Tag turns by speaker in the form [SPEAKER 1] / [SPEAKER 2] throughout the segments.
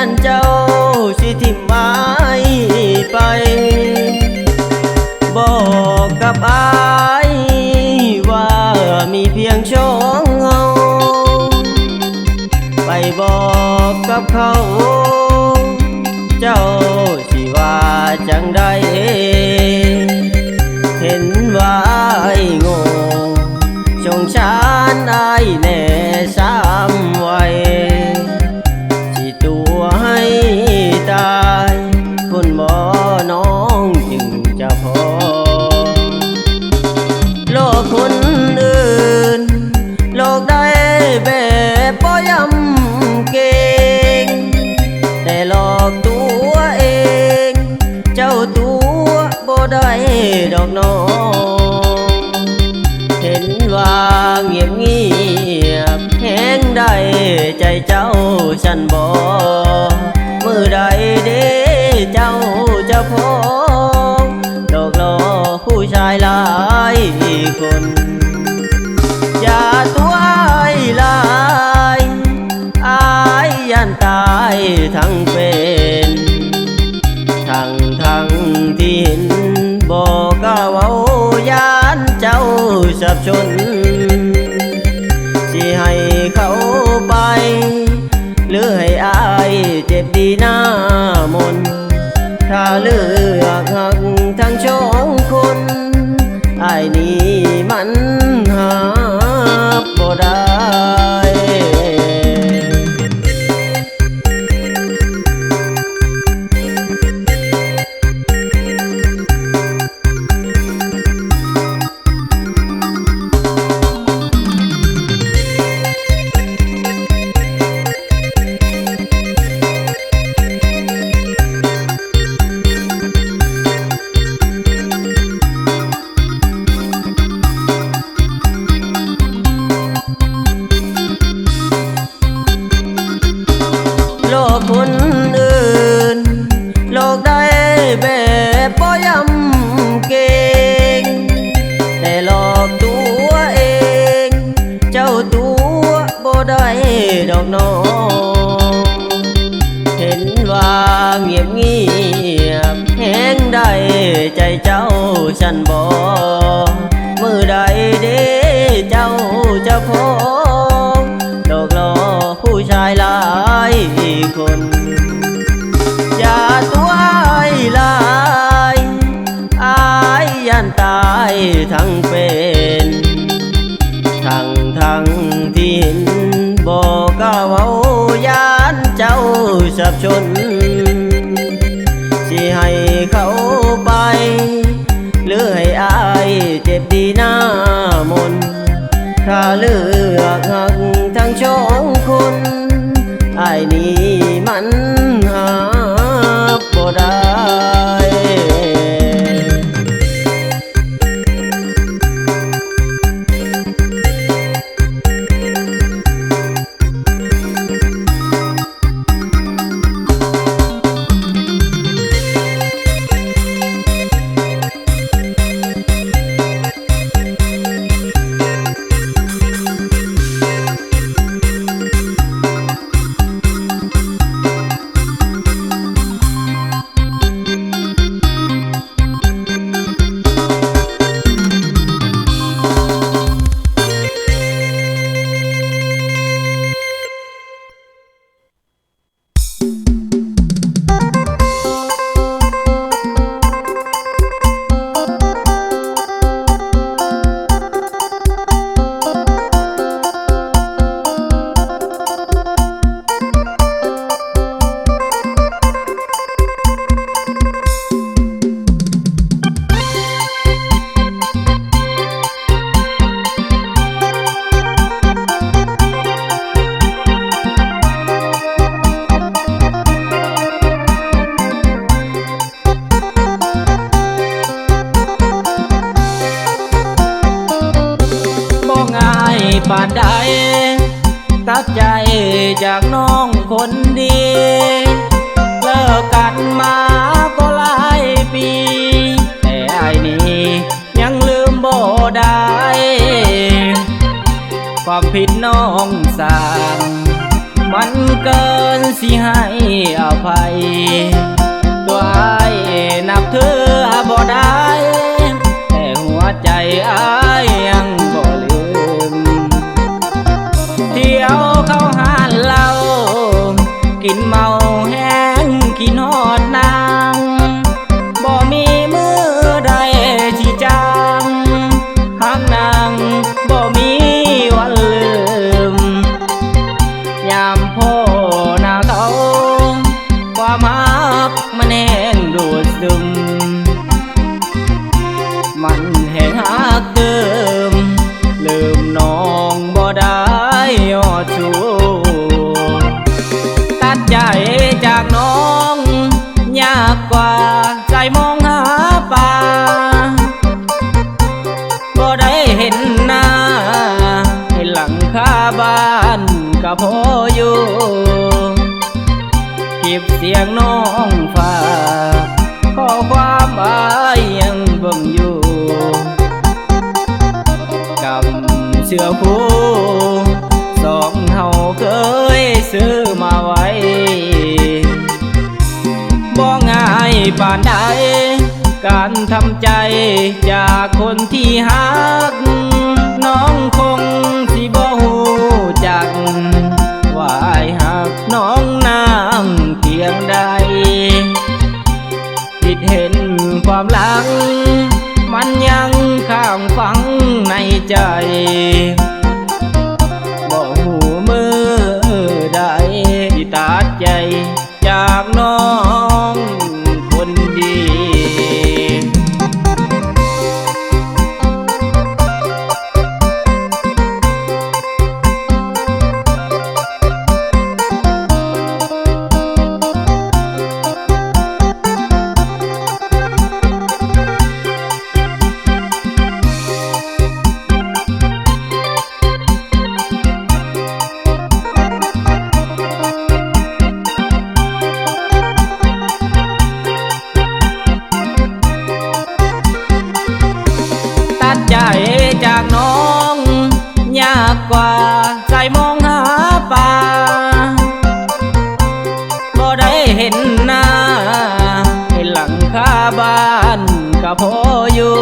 [SPEAKER 1] านเจ้าสิทิ่มไม้ไปบอกกับอายว่ามีเพียงช่องเฮาไปบอกกับเขาเจ้าสิว่าจังใดเห็นว่าไอ้โง่ชงชานอายแน่สามวัยสิตัวให้ตายคุณบ่น้องจึงจะพอโลกคนอื่นโลกได้แบบบ่ยำเก่งแต่หลอกตัวเองเจ้าตัวบ่ได้ดอกน้องเห็นว่าเงียบเงียบแห้งได้ใจเจ้าฉันบ่มือใดเด้เจ้าจะพอดอกล้อผู้ชายหลายคนอย่าตัวลายอายยันตายทั้งเป็นทั้งที่เห็นบอกก้าวเอายานเจ้าสับชนสิให้เขาไปหรือให้อายเจ็บดีหน้ามนถ้าเลือกหักทั้งสองคนอายนี้มันหาบ่ได้โลกคนอื่นโลกได้แบบบ่ยำเก่งแต่หลอกตัวเองเจ้าตัวบ่ได้ดอกน้องเห็นว่าเงียบเงียบแห้งได้ใจเจ้าฉันบ่มือใดเด้เจ้าจะพอดอกล้อผู้ชายหลายคนอย่าตัวลายอายยันตายทั้งเป็นทั้งที่เห็นบอกก้าวเอายานเจ้าสับชนสิให้เขาไปหรือให้อายเจ็บดีหน้ามนถ้าเลือกหักทั้งสองคนอายนี้มันหาบ่ได้ปานใดตัดใจจากน้องคนดีเลิกกันมาก็หลายปีแต่ไอ้นี่ยังลืมบ่ได้ ความผิดน้องสร้างมัน
[SPEAKER 2] เกินสิให้อภัยตัวอ้ายนับถือบ่ได้แต่หัวใจอ้ายยังบ่ลืมเที่ยวเข้าหาเหล้ากินเมาแห้งกินฮอดนางบ่มีมือใดที่จางหากนางบ่มีวันลืมยามพ่อหน้าเขาความฮักมันแห้งดูดซึมมันแห้งฮักเดิมลืมน้องบ่ได้ยอดชูตัดใจจากน้องยากกว่าใจมองหาป่าบ่ได้เห็นหน้าเห็นหลังคาบ้านก็พออยู่เก็บเสียงน้องฝากข้อความอ้ายยังเบิ่งอยู่กับเสื้อคู่สองเฮาเคยซื้อมาไว้บ่ง่ายปานใดการทำใจจากคนที่ฮักน้องคงสิบ่ฮู้จักว่าอ้ายฮักน้องน้ำเพียงใดคิดเห็นความหลังมันยังข้างฝังในใจบ่หูมือใดที่ตัดใจจากน้องคนดี ใจจากน้องยากกว่าใจมองหาป่าบ่ได้เห็นหน้าเห็นหลังคาบ้านก็พออยู่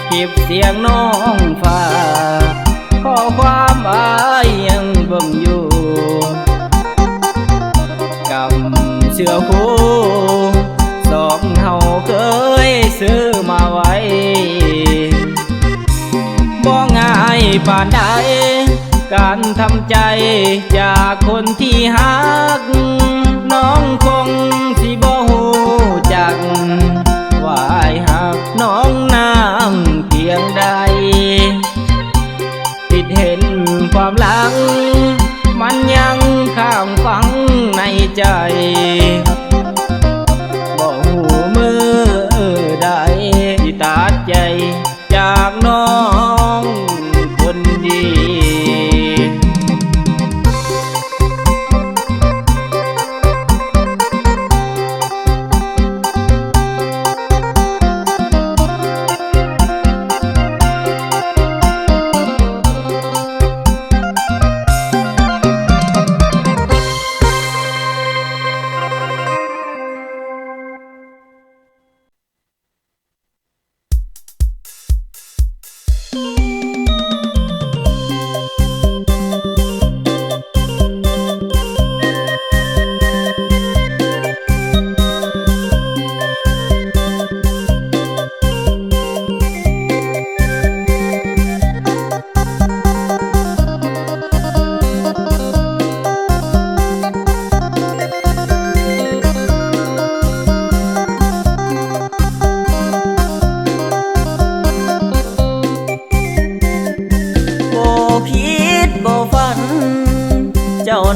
[SPEAKER 2] เก็บเสียงน้องฝากข้อความอ้ายยังเบิ่งอยู่กับเสื้อคู่สองเฮาเคยซื้อมาไว้บ่ง่ายปานใดการทำใจจากคนที่ฮักน้องคงสิบ่ฮู้จักว่าอ้ายฮักน้องน้ำเพียงใดคิดเห็นความหลังมันยังข้างฝังในใจบ่หูมือใดที่ตัดใจจากน้องคนดี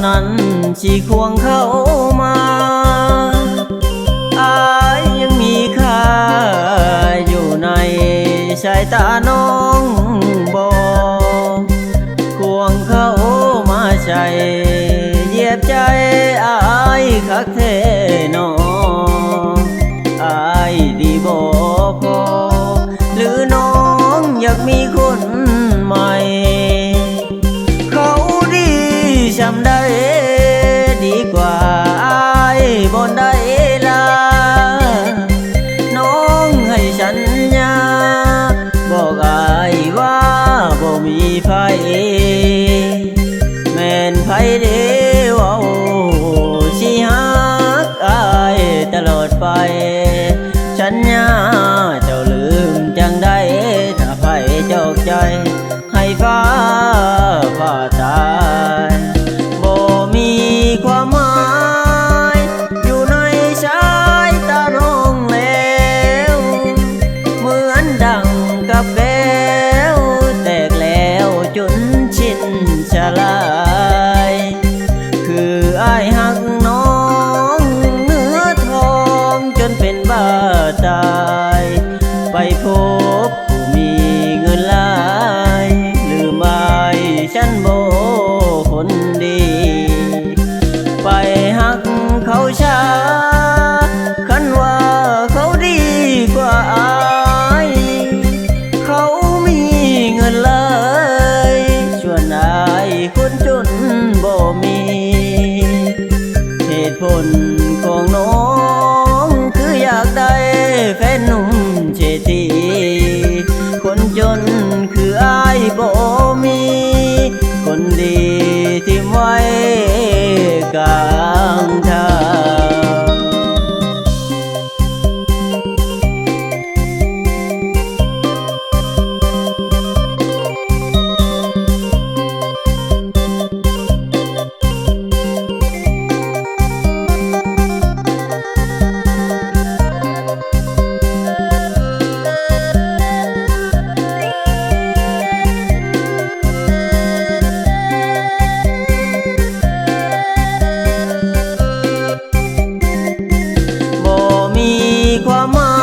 [SPEAKER 2] นั้นชีควงเข้ามาอายยังมีค่าอยู่ในสายตาน้องบ่ควงเข้ามาใช่เหยียบใจอายคักแท้น้องอายดีบ่พอหรือน้องอยากมีคนใหม่เขาดีชำ
[SPEAKER 1] เดีเว้าสิฮักอายตลอดไปสัญญาเจ้าลืมจังได้ถ้าไผจอกใจให้ฟ้าผ่าตายบ่มีความหมายอยู่ในสายตาน้องแล้วเหมือนดังกับแก้วแตกแล้วจนชินชาลายคืออ้ายหักน้องเนื้อทองจนเป็นบ้าตายไปพบผู้มีเงินหลายลืมอายฉันบ่คนดีไปหักเขาช้าคันว่าเขาดีกว่าอายเขามีเงินหลายชวนอายคนจนบ่มีเหตุผลของน้องคืออยากได้แฟนหนุ่มเศรษฐีคนจนคืออายบ่มีคนดีที่ไว้กลางทาง บ่มีความหมา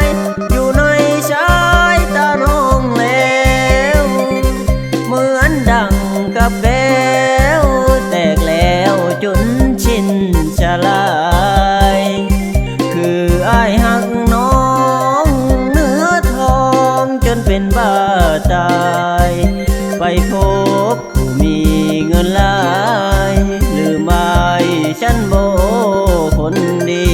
[SPEAKER 1] ยอยู่ในสายตาน้องแล้วเหมือนดังกับแก้วแตกแล้วจนชินชาลายคืออ้ายหักน้องเนื้อทองจนเป็นบ้าตายไปพบผู้มีเงินหลายลืมอายฉันบ่คนดี